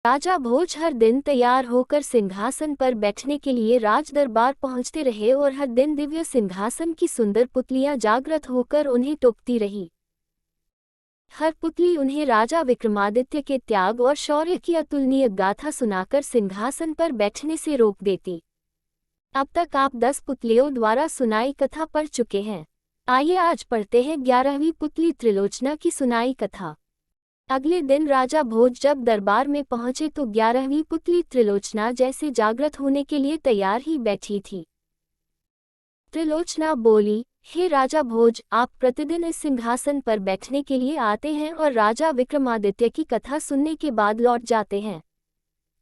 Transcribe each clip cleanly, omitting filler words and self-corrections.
राजा भोज हर दिन तैयार होकर सिंहासन पर बैठने के लिए राज दरबार पहुंचते रहे और हर दिन दिव्य सिंहासन की सुंदर पुतलियां जागृत होकर उन्हें टोकती रही। हर पुतली उन्हें राजा विक्रमादित्य के त्याग और शौर्य की अतुलनीय गाथा सुनाकर सिंहासन पर बैठने से रोक देती। अब तक आप 10 पुतलियों द्वारा सुनाई कथा पढ़ चुके हैं। आइए आज पढ़ते हैं 11वीं पुतली त्रिलोचना की सुनाई कथा। अगले दिन राजा भोज जब दरबार में पहुंचे तो 11वीं पुतली त्रिलोचना जैसे जागृत होने के लिए तैयार ही बैठी थी। त्रिलोचना बोली, हे राजा भोज, आप प्रतिदिन इस सिंहासन पर बैठने के लिए आते हैं और राजा विक्रमादित्य की कथा सुनने के बाद लौट जाते हैं।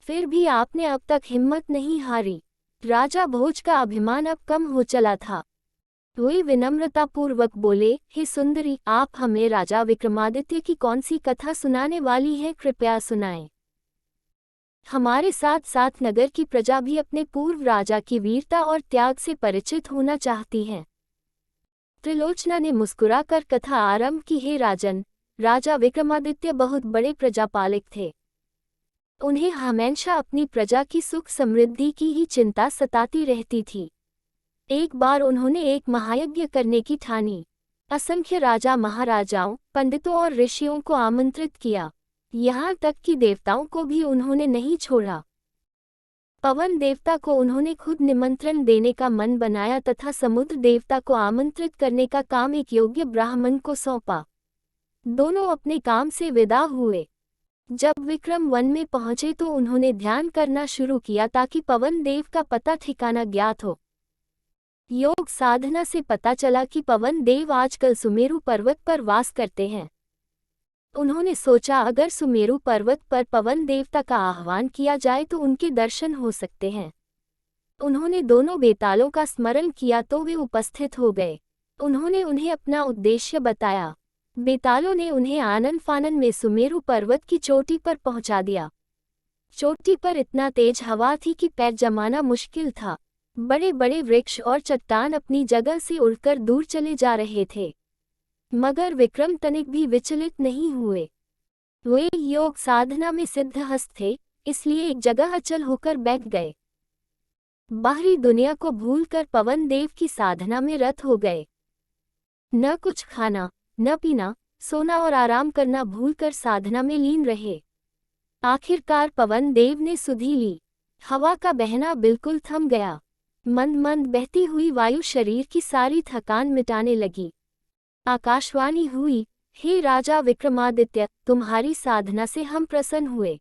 फिर भी आपने अब तक हिम्मत नहीं हारी। राजा भोज का अभिमान अब कम हो चला था। वे विनम्रतापूर्वक बोले, हे सुंदरी, आप हमें राजा विक्रमादित्य की कौन सी कथा सुनाने वाली हैं, कृपया सुनाएं। हमारे साथ साथ नगर की प्रजा भी अपने पूर्व राजा की वीरता और त्याग से परिचित होना चाहती है। त्रिलोचना ने मुस्कुराकर कथा आरंभ की। हे राजन, राजा विक्रमादित्य बहुत बड़े प्रजापालक थे। उन्हें हमेशा अपनी प्रजा की सुख समृद्धि की ही चिंता सताती रहती थी। एक बार उन्होंने एक महायज्ञ करने की ठानी। असंख्य राजा महाराजाओं, पंडितों और ऋषियों को आमंत्रित किया। यहाँ तक कि देवताओं को भी उन्होंने नहीं छोड़ा। पवन देवता को उन्होंने खुद निमंत्रण देने का मन बनाया तथा समुद्र देवता को आमंत्रित करने का काम एक योग्य ब्राह्मण को सौंपा। दोनों अपने काम से विदा हुए। जब विक्रम वन में पहुंचे तो उन्होंने ध्यान करना शुरू किया ताकि पवन देव का पता ठिकाना ज्ञात हो। योग साधना से पता चला कि पवन देव आजकल सुमेरु पर्वत पर वास करते हैं। उन्होंने सोचा अगर सुमेरु पर्वत पर पवन देवता का आह्वान किया जाए तो उनके दर्शन हो सकते हैं। उन्होंने दोनों बेतालों का स्मरण किया तो वे उपस्थित हो गए। उन्होंने उन्हें अपना उद्देश्य बताया। बेतालों ने उन्हें आनन फानन में सुमेरु पर्वत की चोटी पर पहुंचा दिया। चोटी पर इतना तेज हवा थी कि पैर जमाना मुश्किल था। बड़े बड़े वृक्ष और चट्टान अपनी जगह से उड़कर दूर चले जा रहे थे, मगर विक्रम तनिक भी विचलित नहीं हुए। वे योग साधना में सिद्धहस्त थे, इसलिए एक जगह अचल होकर बैठ गए। बाहरी दुनिया को भूलकर पवन देव की साधना में रत हो गए। न कुछ खाना, न पीना, सोना और आराम करना भूलकर साधना में लीन रहे। आखिरकार पवन देव ने सुधि ली। हवा का बहना बिल्कुल थम गया। मंद मंद बहती हुई वायु शरीर की सारी थकान मिटाने लगी। आकाशवाणी हुई, हे राजा विक्रमादित्य, तुम्हारी साधना से हम प्रसन्न हुए।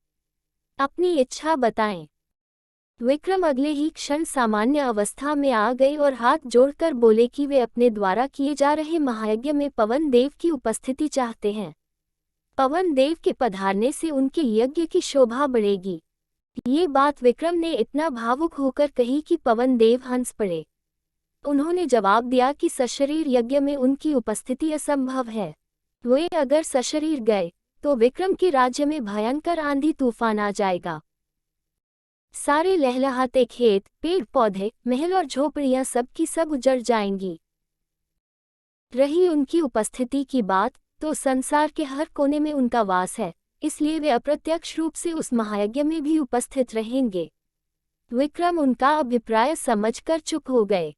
अपनी इच्छा बताएं। विक्रम अगले ही क्षण सामान्य अवस्था में आ गए और हाथ जोड़कर बोले कि वे अपने द्वारा किए जा रहे महायज्ञ में पवन देव की उपस्थिति चाहते हैं। पवन देव के पधारने से उनके यज्ञ की शोभा बढ़ेगी। ये बात विक्रम ने इतना भावुक होकर कही कि पवन देव हंस पड़े। उन्होंने जवाब दिया कि सशरीर यज्ञ में उनकी उपस्थिति असंभव है। वे अगर सशरीर गए तो विक्रम के राज्य में भयंकर आंधी तूफान आ जाएगा। सारे लहलहाते खेत, पेड़ पौधे, महल और झोपड़ियां सब की सब उजड़ जाएंगी। रही उनकी उपस्थिति की बात, तो संसार के हर कोने में उनका वास है, इसलिए वे अप्रत्यक्ष रूप से उस महायज्ञ में भी उपस्थित रहेंगे। विक्रम उनका अभिप्राय समझकर चुप हो गए।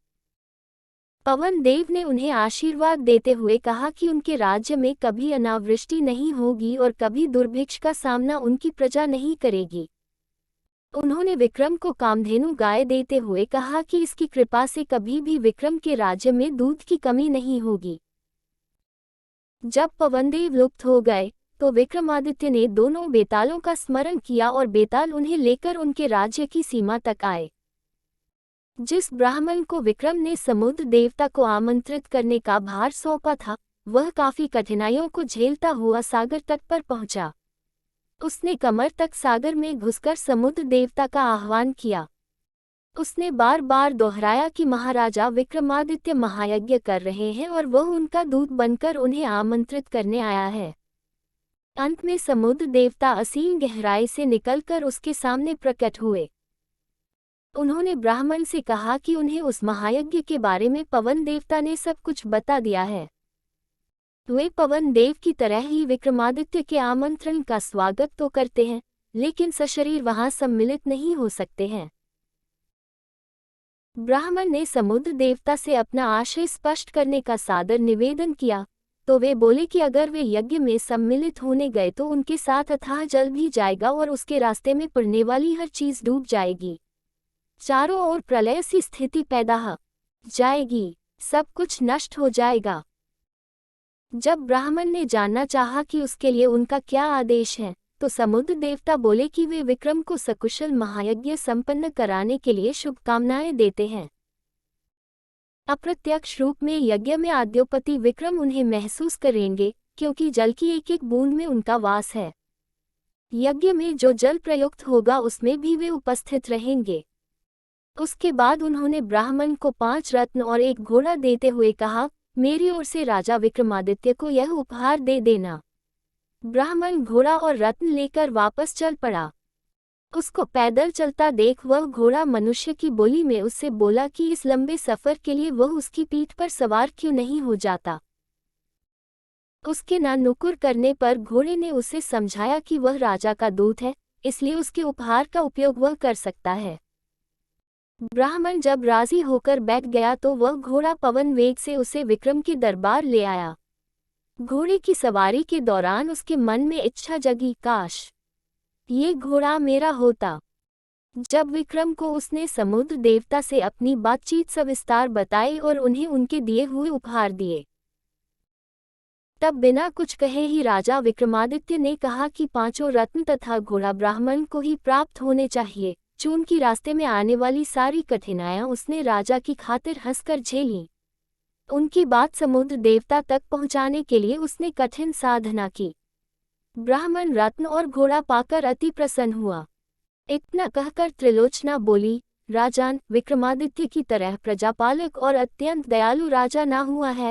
पवन देव ने उन्हें आशीर्वाद देते हुए कहा कि उनके राज्य में कभी अनावृष्टि नहीं होगी और कभी दुर्भिक्ष का सामना उनकी प्रजा नहीं करेगी। उन्होंने विक्रम को कामधेनु गाय देते हुए कहा कि इसकी कृपा से कभी भी विक्रम के राज्य में दूध की कमी नहीं होगी। जब पवनदेव लुप्त हो गए तो विक्रमादित्य ने दोनों बेतालों का स्मरण किया और बेताल उन्हें लेकर उनके राज्य की सीमा तक आए। जिस ब्राह्मण को विक्रम ने समुद्र देवता को आमंत्रित करने का भार सौंपा था, वह काफी कठिनाइयों को झेलता हुआ सागर तट पर पहुंचा। उसने कमर तक सागर में घुसकर समुद्र देवता का आह्वान किया। उसने बार बार दोहराया कि महाराजा विक्रमादित्य महायज्ञ कर रहे हैं और वह उनका दूत बनकर उन्हें आमंत्रित करने आया है। अंत में समुद्र देवता असीम गहराई से निकलकर उसके सामने प्रकट हुए। उन्होंने ब्राह्मण से कहा कि उन्हें उस महायज्ञ के बारे में पवन देवता ने सब कुछ बता दिया है। वे पवन देव की तरह ही विक्रमादित्य के आमंत्रण का स्वागत तो करते हैं, लेकिन सशरीर वहां सम्मिलित नहीं हो सकते हैं। ब्राह्मण ने समुद्र देवता से अपना आशय स्पष्ट करने का सादर निवेदन किया, तो वे बोले कि अगर वे यज्ञ में सम्मिलित होने गए तो उनके साथ अथाह जल भी जाएगा और उसके रास्ते में पड़ने वाली हर चीज डूब जाएगी। चारों ओर प्रलय सी स्थिति पैदा हो जाएगी, सब कुछ नष्ट हो जाएगा। जब ब्राह्मण ने जानना चाहा कि उसके लिए उनका क्या आदेश है, तो समुद्र देवता बोले कि वे विक्रम को सकुशल महायज्ञ संपन्न कराने के लिए शुभकामनाएं देते हैं। अप्रत्यक्ष रूप में यज्ञ में आद्योपति विक्रम उन्हें महसूस करेंगे, क्योंकि जल की एक एक बूंद में उनका वास है। यज्ञ में जो जल प्रयुक्त होगा उसमें भी वे उपस्थित रहेंगे। उसके बाद उन्होंने ब्राह्मण को 5 रत्न और एक घोड़ा देते हुए कहा, मेरी ओर से राजा विक्रमादित्य को यह उपहार दे देना। ब्राह्मण घोड़ा और रत्न लेकर वापस चल पड़ा। उसको पैदल चलता देख वह घोड़ा मनुष्य की बोली में उससे बोला कि इस लंबे सफर के लिए वह उसकी पीठ पर सवार क्यों नहीं हो जाता। उसके ना नुकुर करने पर घोड़े ने उसे समझाया कि वह राजा का दूत है, इसलिए उसके उपहार का उपयोग वह कर सकता है। ब्राह्मण जब राजी होकर बैठ गया तो वह घोड़ा पवन वेग से उसे विक्रम के दरबार ले आया। घोड़े की सवारी के दौरान उसके मन में इच्छा जगी, काश ये घोड़ा मेरा होता। जब विक्रम को उसने समुद्र देवता से अपनी बातचीत सविस्तार बताई और उन्हें उनके दिए हुए उपहार दिए, तब बिना कुछ कहे ही राजा विक्रमादित्य ने कहा कि 5 रत्न तथा घोड़ा ब्राह्मण को ही प्राप्त होने चाहिए। चून की रास्ते में आने वाली सारी कठिनाइयां उसने राजा की खातिर हंसकर झेली। उनकी बात समुद्र देवता तक पहुंचाने के लिए उसने कठिन साधना की। ब्राह्मण रत्न और घोड़ा पाकर अति प्रसन्न हुआ। इतना कहकर त्रिलोचना बोली, राजान, विक्रमादित्य की तरह प्रजापालक और अत्यंत दयालु राजा ना हुआ है।